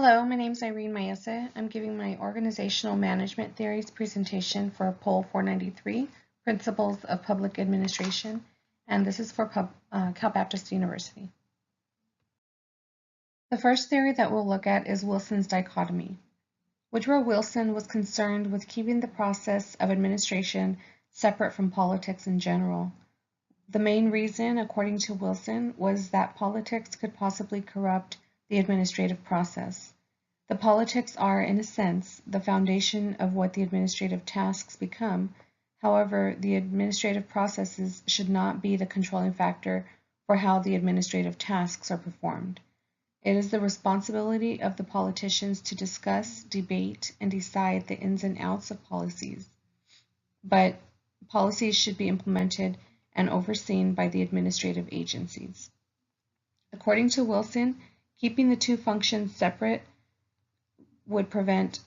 Hello, my name is Irene Mayesa. I'm giving my Organizational Management Theories presentation for Poll 493, Principles of Public Administration, and this is for Cal Baptist University. The first theory that we'll look at is Wilson's dichotomy. Woodrow Wilson was concerned with keeping the process of administration separate from politics in general. The main reason, according to Wilson, was that politics could possibly corrupt the administrative process. The politics are, in a sense, the foundation of what the administrative tasks become. However, the administrative processes should not be the controlling factor for how the administrative tasks are performed. It is the responsibility of the politicians to discuss, debate, and decide the ins and outs of policies. But policies should be implemented and overseen by the administrative agencies. According to Wilson, keeping the two functions separate would prevent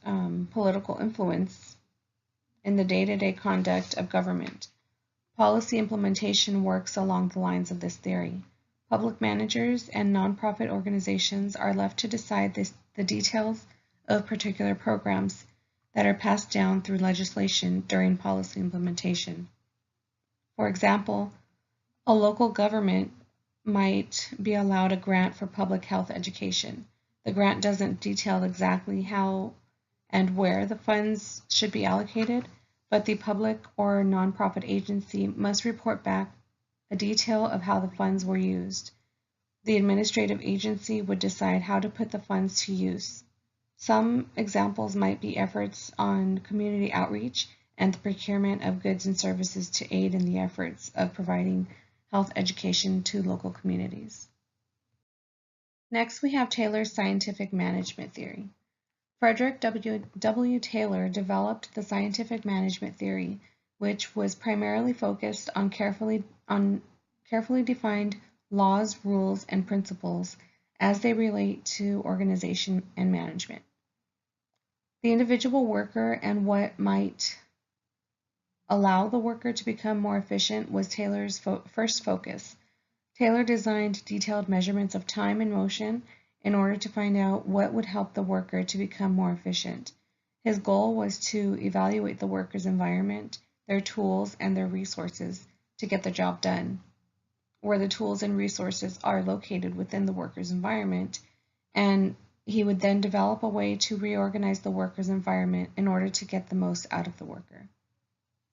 political influence in the day-to-day conduct of government. Policy implementation works along the lines of this theory. Public managers and nonprofit organizations are left to decide the details of particular programs that are passed down through legislation during policy implementation. For example, a local government might be allowed a grant for public health education. The grant doesn't detail exactly how and where the funds should be allocated, but the public or nonprofit agency must report back a detail of how the funds were used. The administrative agency would decide how to put the funds to use. Some examples might be efforts on community outreach and the procurement of goods and services to aid in the efforts of providing health education to local communities. Next, we have Taylor's scientific management theory. Frederick W. Taylor developed the scientific management theory, which was primarily focused on carefully defined laws, rules, and principles as they relate to organization and management. The individual worker and what might allow the worker to become more efficient was Taylor's first focus. Taylor designed detailed measurements of time and motion in order to find out what would help the worker to become more efficient. His goal was to evaluate the worker's environment, their tools, and their resources to get the job done. Where the tools and resources are located within the worker's environment, and he would then develop a way to reorganize the worker's environment in order to get the most out of the worker.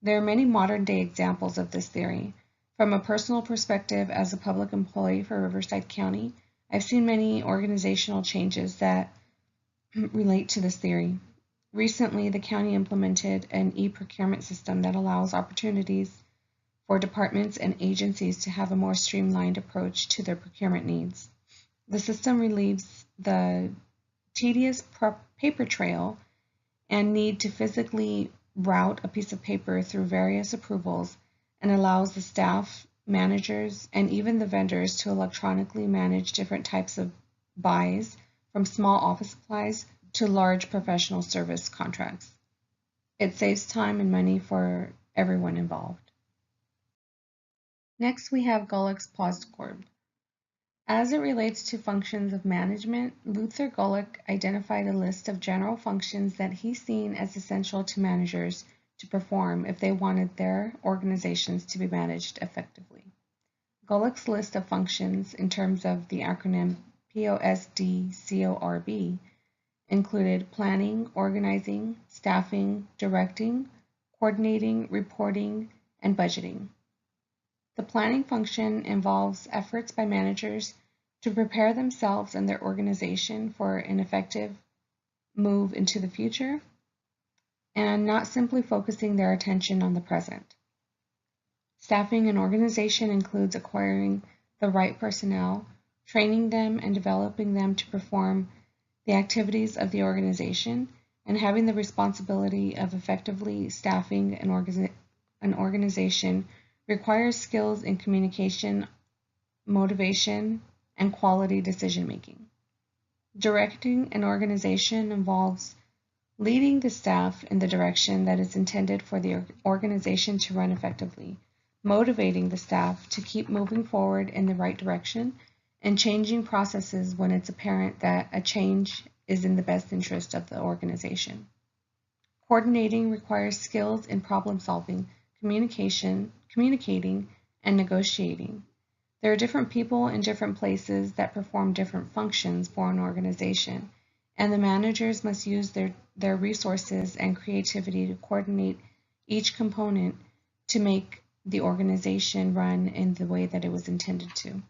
There are many modern-day examples of this theory. From a personal perspective, as a public employee for Riverside County, I've seen many organizational changes that relate to this theory. Recently, the county implemented an e-procurement system that allows opportunities for departments and agencies to have a more streamlined approach to their procurement needs. The system relieves the tedious paper trail and need to physically route a piece of paper through various approvals and allows the staff, managers, and even the vendors to electronically manage different types of buys, from small office supplies to large professional service contracts. It saves time and money for everyone involved. Next, we have Gulick's Poscord. As it relates to functions of management, Luther Gulick identified a list of general functions that he's seen as essential to managers to perform if they wanted their organizations to be managed effectively. Gulick's list of functions, in terms of the acronym POSDCORB, included planning, organizing, staffing, directing, coordinating, reporting, and budgeting. The planning function involves efforts by managers to prepare themselves and their organization for an effective move into the future and not simply focusing their attention on the present. Staffing an organization includes acquiring the right personnel, training them and developing them to perform the activities of the organization, and having the responsibility of effectively staffing an organization requires skills in communication, motivation, and quality decision-making. Directing an organization involves leading the staff in the direction that is intended for the organization to run effectively, motivating the staff to keep moving forward in the right direction, and changing processes when it's apparent that a change is in the best interest of the organization. Coordinating requires skills in problem solving, communicating, and negotiating. There are different people in different places that perform different functions for an organization, and the managers must use their resources and creativity to coordinate each component to make the organization run in the way that it was intended to.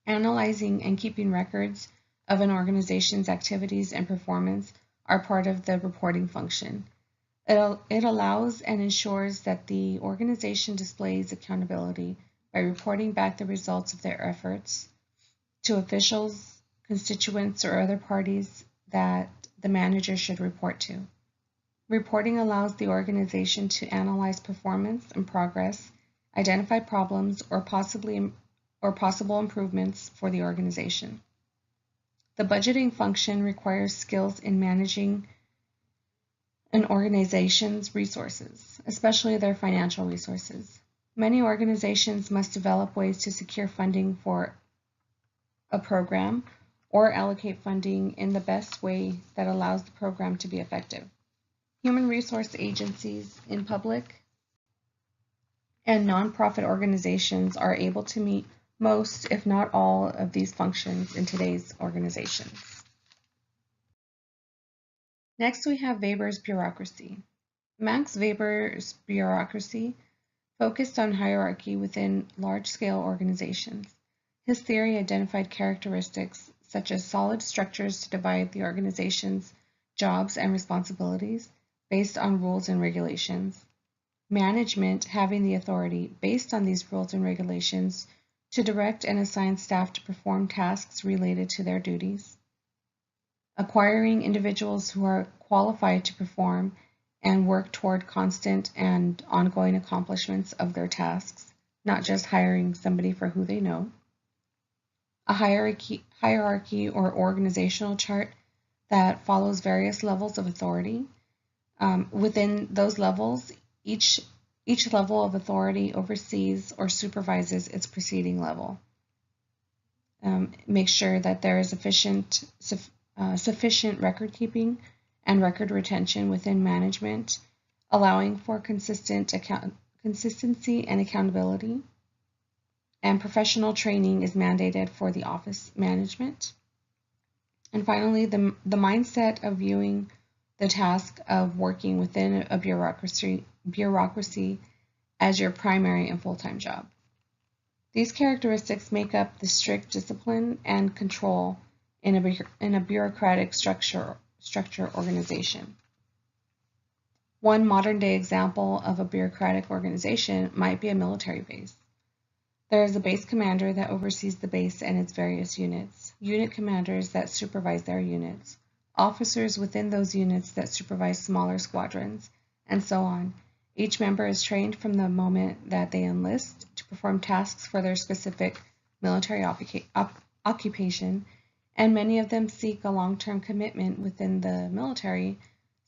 Analyzing and keeping records of an organization's activities and performance are part of the reporting function. It allows and ensures that the organization displays accountability by reporting back the results of their efforts to officials, constituents, or other parties that the manager should report to. Reporting allows the organization to analyze performance and progress, identify problems or possible improvements for the organization. The budgeting function requires skills in managing an organization's resources, especially their financial resources. Many organizations must develop ways to secure funding for a program or allocate funding in the best way that allows the program to be effective. Human resource agencies in public and nonprofit organizations are able to meet most, if not all, of these functions in today's organizations. Next, we have Weber's bureaucracy. Max Weber's bureaucracy focused on hierarchy within large-scale organizations. His theory identified characteristics such as solid structures to divide the organization's jobs and responsibilities based on rules and regulations, management having the authority based on these rules and regulations to direct and assign staff to perform tasks related to their duties, acquiring individuals who are qualified to perform and work toward constant and ongoing accomplishments of their tasks, not just hiring somebody for who they know, a hierarchy or organizational chart that follows various levels of authority. Within those levels, each level of authority oversees or supervises its preceding level. Make sure that there is sufficient record keeping and record retention within management, allowing for consistency and accountability. And professional training is mandated for the office management. And finally, the mindset of viewing the task of working within a bureaucracy as your primary and full-time job. These characteristics make up the strict discipline and control in a bureaucratic structure organization. One modern-day example of a bureaucratic organization might be a military base. There is a base commander that oversees the base and its various units, unit commanders that supervise their units, officers within those units that supervise smaller squadrons, and so on. Each member is trained from the moment that they enlist to perform tasks for their specific military occupation, and many of them seek a long-term commitment within the military,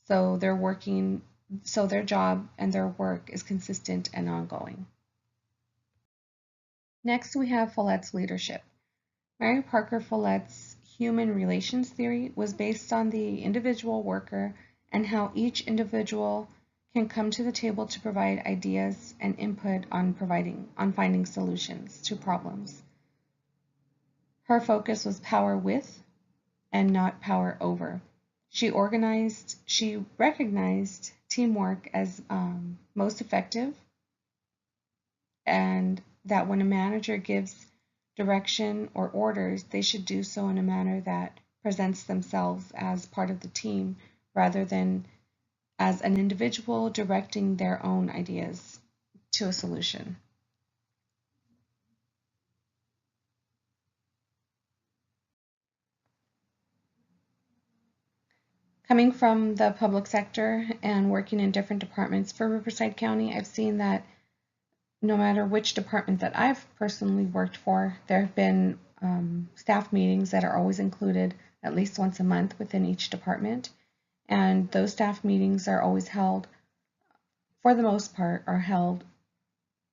so their job and their work is consistent and ongoing. Next, we have Follett's leadership. Mary Parker Follett's human relations theory was based on the individual worker and how each individual can come to the table to provide ideas and input on finding solutions to problems. Her focus was power with and not power over. She recognized teamwork as most effective, and that when a manager gives direction or orders, they should do so in a manner that presents themselves as part of the team rather than as an individual directing their own ideas to a solution. Coming from the public sector and working in different departments for Riverside County, I've seen that no matter which department that I've personally worked for, there have been staff meetings that are always included at least once a month within each department. And those staff meetings are always held, for the most part, are held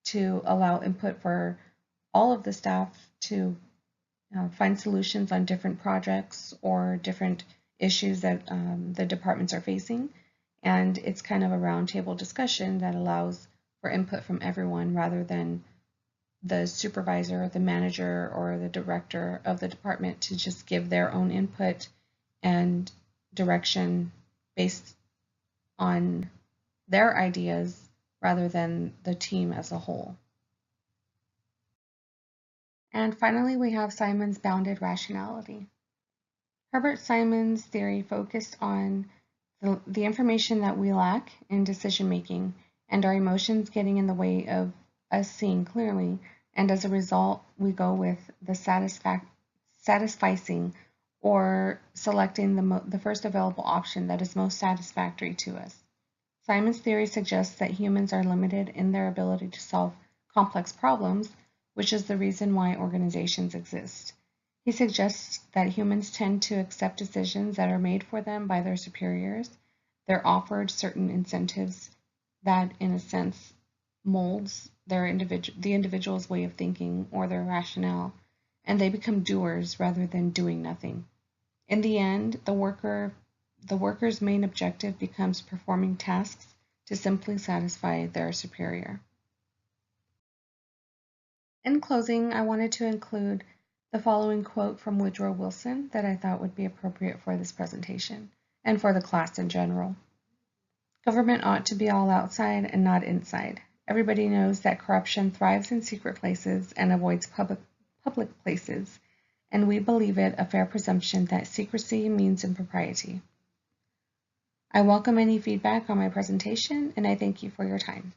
to allow input for all of the staff to find solutions on different projects or different issues that the departments are facing. And it's kind of a roundtable discussion that allows for input from everyone rather than the supervisor, the manager, or the director of the department to just give their own input and direction based on their ideas rather than the team as a whole. And finally, we have Simon's bounded rationality. Herbert Simon's theory focused on the information that we lack in decision making and our emotions getting in the way of us seeing clearly, and as a result, we go with the satisficing or selecting the first available option that is most satisfactory to us. Simon's theory suggests that humans are limited in their ability to solve complex problems, which is the reason why organizations exist. He suggests that humans tend to accept decisions that are made for them by their superiors. They're offered certain incentives that, in a sense, molds the individual's way of thinking or their rationale, and they become doers rather than doing nothing. In the end, the worker's main objective becomes performing tasks to simply satisfy their superior. In closing, I wanted to include the following quote from Woodrow Wilson that I thought would be appropriate for this presentation and for the class in general. Government ought to be all outside and not inside. Everybody knows that corruption thrives in secret places and avoids public places, and we believe it a fair presumption that secrecy means impropriety. I welcome any feedback on my presentation, and I thank you for your time.